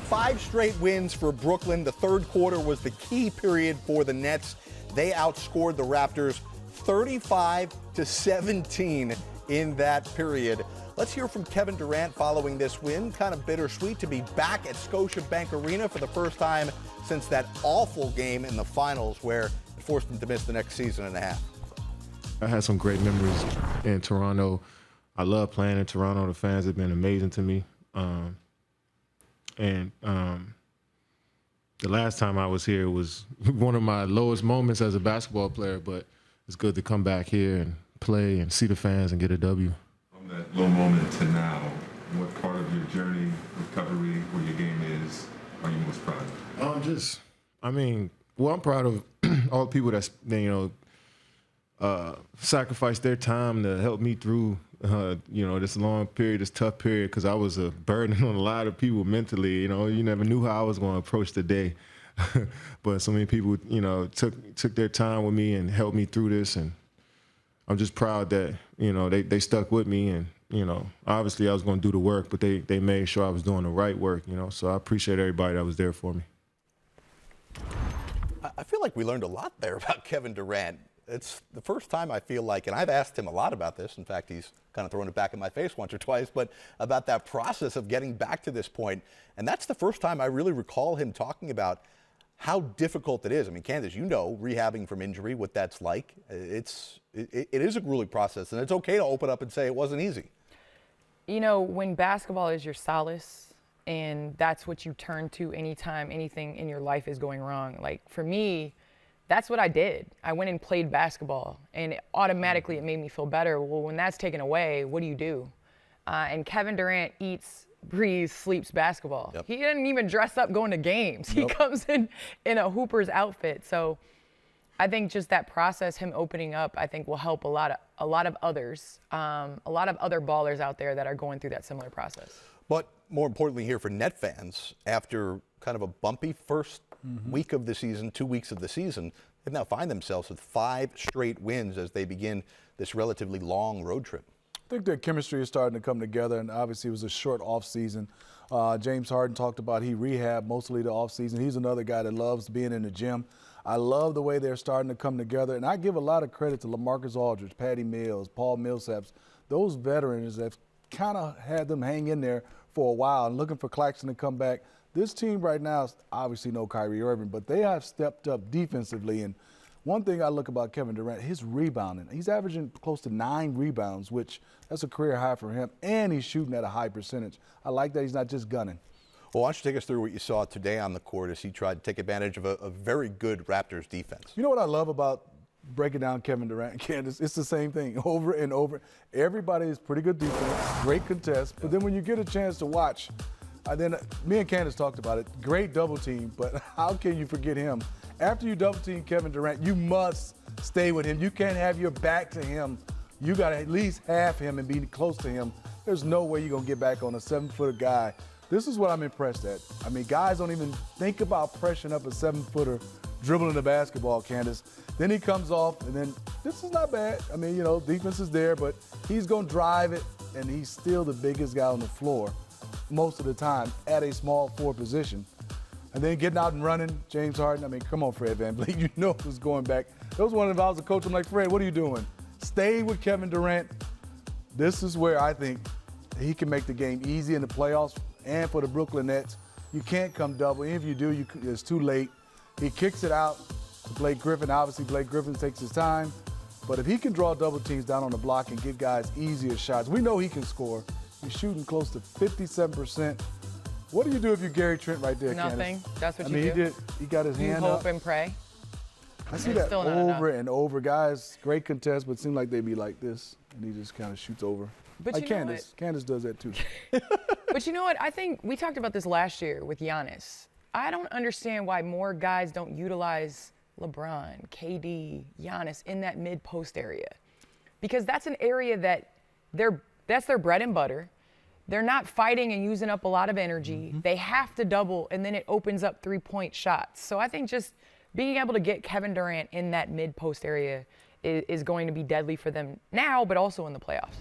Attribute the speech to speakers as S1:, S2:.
S1: 5 straight wins for Brooklyn. The third quarter was the key period for the Nets. They outscored the Raptors 35-17 in that period. Let's hear from Kevin Durant following this win. Kind of bittersweet to be back at Scotiabank Arena for the first time since that awful game in the finals where it forced him to miss the next season and a half.
S2: I had some great memories in Toronto. I love playing in Toronto. The fans have been amazing to me. The last time I was here was one of my lowest moments as a basketball player, but it's good to come back here and play and see the fans and get a W.
S3: From that low moment to now, what part of your journey, recovery, where your game is, are you most proud of?
S2: I'm proud of all the people that's, sacrificed their time to help me through, this long period, this tough period, because I was a burden on a lot of people mentally. You never knew how I was going to approach the day. But so many people, took their time with me and helped me through this. And I'm just proud that, they stuck with me. And, obviously I was going to do the work, but they made sure I was doing the right work, So I appreciate everybody that was there for me.
S1: I feel like we learned a lot there about Kevin Durant. It's the first time I feel like, and I've asked him a lot about this. In fact, he's kind of thrown it back in my face once or twice, but about that process of getting back to this point. And that's the first time I really recall him talking about how difficult it is. I mean, Candace, rehabbing from injury, what that's like. It is a grueling process, and it's okay to open up and say it wasn't easy.
S4: When basketball is your solace, and that's what you turn to anytime anything in your life is going wrong. Like, for me, that's what I did. I went and played basketball, and automatically it made me feel better. Well, when that's taken away, what do? And Kevin Durant eats, breathes, sleeps basketball. Yep. He didn't even dress up going to games. Nope. He comes in a Hooper's outfit. So I think just that process, him opening up, I think will help a lot of others, a lot of other ballers out there that are going through that similar process.
S1: But more importantly here for Net fans, after kind of a bumpy first week of the season, 2 weeks of the season, they now find themselves with 5 straight wins as they begin this relatively long road trip.
S5: I think their chemistry is starting to come together, and obviously it was a short offseason. James Harden talked about he rehabbed mostly the offseason. He's another guy that loves being in the gym. I love the way they're starting to come together, and I give a lot of credit to LaMarcus Aldridge, Patty Mills, Paul Millsaps, those veterans that kind of had them hang in there for a while and looking for Claxton to come back. This team right now is obviously no Kyrie Irving, but they have stepped up defensively. And one thing I look about Kevin Durant, his rebounding. He's averaging close to 9 rebounds, which that's a career high for him, and he's shooting at a high percentage. I like that he's not just gunning.
S1: Well, why don't you take us through what you saw today on the court as he tried to take advantage of a very good Raptors defense? You
S5: know what I love about breaking down Kevin Durant and Candace? It's the same thing over and over. Everybody is pretty good defense, great contest, but then when you get a chance to watch, then me and Candace talked about it. Great double team, but how can you forget him? After you double team Kevin Durant, you must stay with him. You can't have your back to him. You got to at least have him and be close to him. There's no way you're going to get back on a 7-footer guy. This is what I'm impressed at. I mean, guys don't even think about pressuring up a 7-footer dribbling the basketball, Candace. Then he comes off, and then this is not bad. I mean, defense is there, but he's going to drive it, and he's still the biggest guy on the floor most of the time at a small forward position. And then getting out and running, James Harden. I mean, come on, Fred VanVleet. You know who's going back. That was one of, if I was a coach, I'm like, Fred, what are you doing? Stay with Kevin Durant. This is where I think he can make the game easy in the playoffs and for the Brooklyn Nets. You can't come double. If you do, it's too late. He kicks it out to Blake Griffin. Obviously, Blake Griffin takes his time. But if he can draw double teams down on the block and get guys easier shots, we know he can score. He's shooting close to 57%. What do you do if you're Gary Trent right there,
S4: Nothing.
S5: Candace?
S4: That's what you do.
S5: He got his hand up.
S4: Hope and pray.
S5: I see that over and over. Guys, great contest, but it seems like they be like this, and he just kind of shoots over.
S4: But
S5: like Candace. Candace does that too.
S4: But you know what? I think we talked about this last year with Giannis. I don't understand why more guys don't utilize LeBron, KD, Giannis in that mid-post area. Because that's an area that that's their bread and butter. They're not fighting and using up a lot of energy. They have to double, and then it opens up three-point shots. So I think just being able to get Kevin Durant in that mid-post area is going to be deadly for them now, but also in the playoffs.